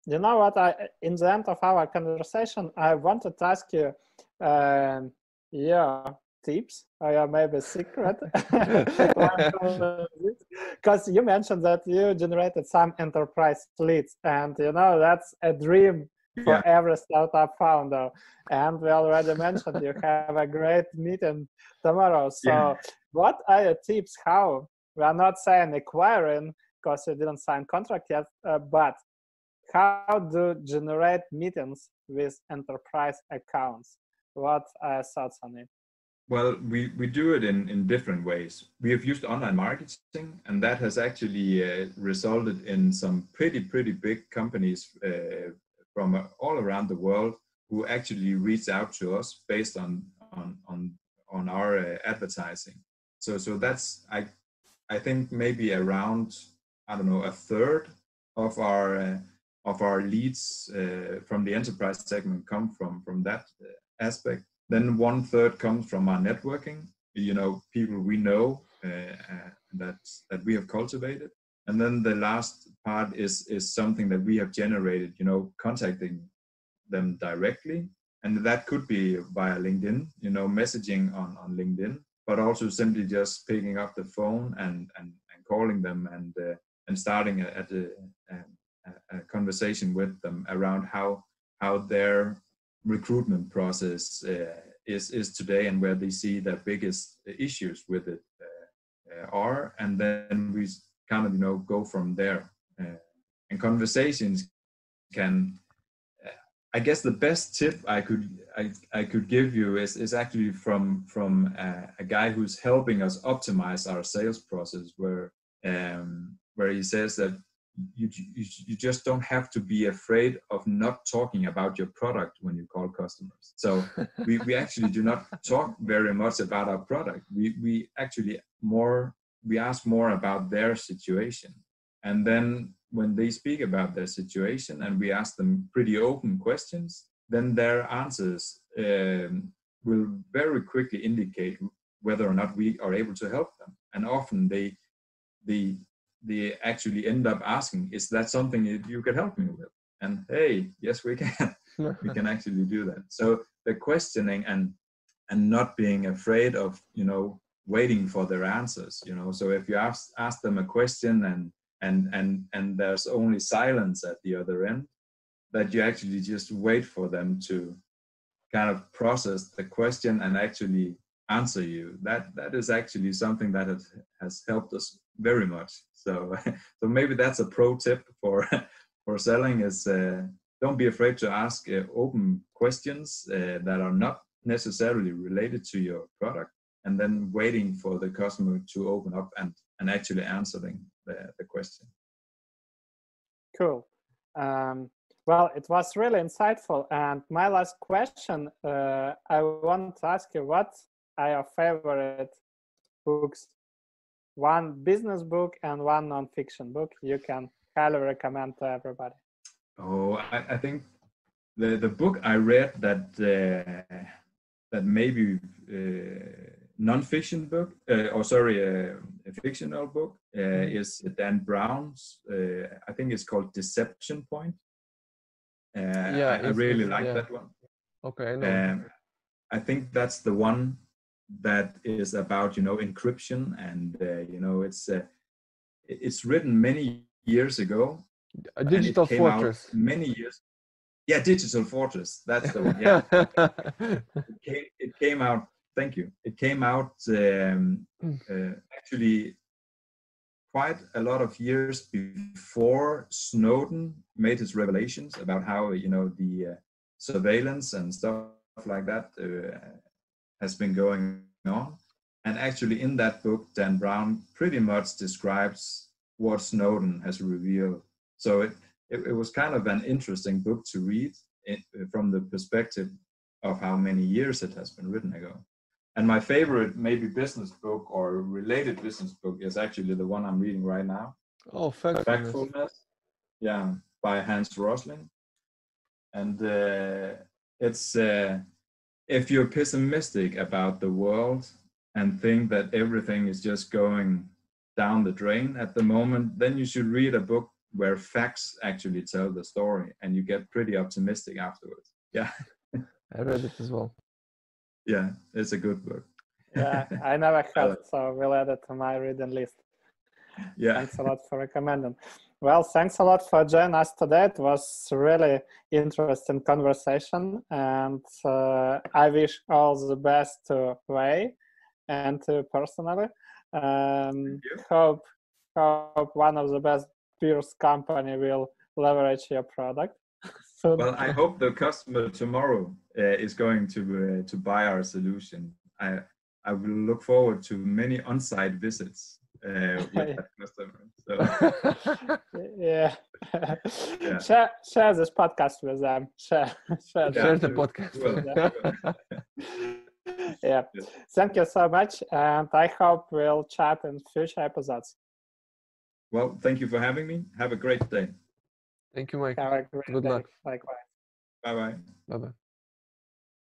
You know what? In the end of our conversation, I wanted to ask you your tips or your maybe secret, because you mentioned that you generated some enterprise leads, and you know that's a dream for every startup founder. And we already mentioned you have a great meeting tomorrow. So, what are your tips? How we are not saying acquiring because you didn't sign contract yet, but how to generate meetings with enterprise accounts? What are your thoughts on it? Well, we do it in different ways. We have used online marketing, and that has actually resulted in some pretty big companies from all around the world who actually reach out to us based on our advertising. So that's I think maybe around, I don't know, a third of our leads from the enterprise segment come from that aspect. Then 1/3 comes from our networking, you know, people we know that we have cultivated. And then the last part is something that we have generated, you know, contacting them directly. And that could be via LinkedIn, you know, messaging on LinkedIn, but also simply just picking up the phone and calling them and starting a conversation with them around how their recruitment process is today and where they see the biggest issues with it are, and then we kind of, you know, go from there. And conversations can, I guess the best tip I could give you is actually from a guy who's helping us optimize our sales process, where he says that you just don't have to be afraid of not talking about your product when you call customers. So we actually do not talk very much about our product. We actually ask more about their situation. And then when they speak about their situation and we ask them pretty open questions, then their answers will very quickly indicate whether or not we are able to help them. And often they actually end up asking, is that something that you could help me with? And hey, yes, we can. We can actually do that. So the questioning and not being afraid of, you know, waiting for their answers, you know. So if you ask them a question and there's only silence at the other end, that you actually just wait for them to kind of process the question and actually answer you. That is actually something that has helped us very much. So maybe that's a pro tip for selling is don't be afraid to ask open questions that are not necessarily related to your product, and then waiting for the customer to open up and actually answering the question. Cool. Well, it was really insightful. And my last question, I want to ask you, what are your favorite books? One business book and one non-fiction book you can highly recommend to everybody. Oh, I think the book I read that maybe non-fiction book, a fictional book, is Dan Brown's. I think it's called Deception Point. I really like that one. Okay, no. I think that's the one that is about, you know, encryption, and you know, it's written many years ago. A Digital Fortress. Many years. Yeah, Digital Fortress. That's the one. Yeah. It came out. Thank you. It came out actually quite a lot of years before Snowden made his revelations about how, you know, the surveillance and stuff like that has been going on. And actually in that book, Dan Brown pretty much describes what Snowden has revealed. So it was kind of an interesting book to read from the perspective of how many years it has been written ago. And my favorite maybe business book or related business book is actually the one I'm reading right now. Oh, Factfulness. Yeah, by Hans Rosling. And it's if you're pessimistic about the world and think that everything is just going down the drain at the moment, then you should read a book where facts actually tell the story, and you get pretty optimistic afterwards. Yeah. I read it as well. Yeah, it's a good book. Yeah, I never had, so we'll add it to my reading list. Yeah. Thanks a lot for recommending. Well, thanks a lot for joining us today. It was really interesting conversation, and I wish all the best to Whaii and to personally. Hope one of the best beers company will leverage your product. Well, I hope the customer tomorrow is going to buy our solution. I will look forward to many on-site visits with that customer. So. Yeah. Share this podcast with them. Share the podcast. Yeah. Thank you so much, and I hope we'll chat in future episodes. Well, thank you for having me. Have a great day. Thank you, Mike. Have a great Good day. luck. Likewise. Bye-bye. Bye-bye.